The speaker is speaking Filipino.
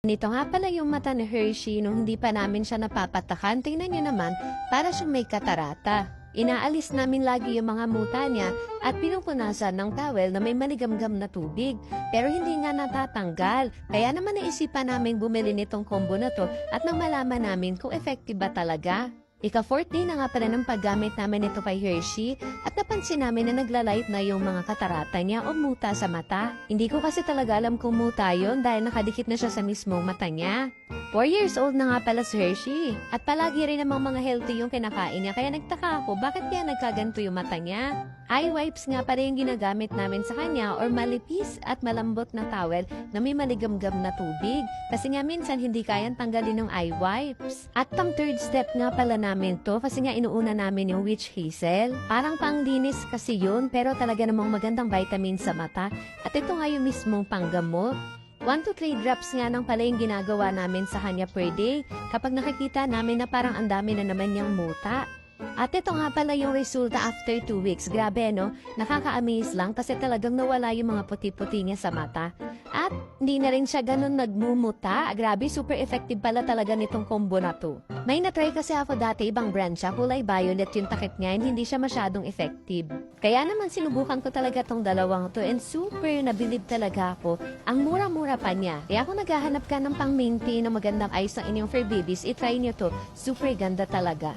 Nito nga pala yung mata ni Hershey nung hindi pa namin siya napapatakan. Tingnan niyo naman, para siyang may katarata. Inaalis namin lagi yung mga muta niya at pinupunasan ng towel na may manigamgam na tubig. Pero hindi nga natatanggal. Kaya naman naisipan namin bumili nitong combo na to at nang malaman namin kung effective ba talaga. Ika-4th day na nga pala ng paggamit namin ito kay Hershey at napansin namin na naglalight na yung mga katarata niya o muta sa mata. Hindi ko kasi talaga alam kung muta yun dahil nakadikit na siya sa mismong mata niya. 4 years old na nga pala si Hershey at palagi rin namang mga healthy yung kinakain niya kaya nagtaka ako bakit kaya nagkaganto yung mata niya. Eye wipes nga pala yung ginagamit namin sa kanya or malipis at malambot na towel na may maligamgam na tubig kasi nga minsan hindi kayang tanggalin ng eye wipes. At pang 3rd step nga pala namin to kasi nga inuuna namin yung witch hazel. Parang panglinis kasi yun pero talaga namang magandang vitamin sa mata at ito nga yung mismong panggamot. 1 to 3 drops nga nang pala yung ginagawa namin sa kanya per day kapag nakikita namin na parang ang dami na naman niyang muta. At ito nga pala yung resulta after 2 weeks. Grabe no? Nakaka-amaze lang kasi talagang nawala yung mga puti-puti niya sa mata. At hindi na rin siya ganun nagmumuta. Grabe, super effective pala talaga nitong combo na to. May natry kasi ako dati ibang brand siya, kulay violet yung takip niya and hindi siya masyadong effective. Kaya naman sinubukan ko talaga tong dalawang to and super nabilib talaga ako. Ang mura-mura pa niya. Kaya kung naghahanap ka ng pang-maintain na magandang eyes ng inyong fur babies, itry niyo to. Super ganda talaga.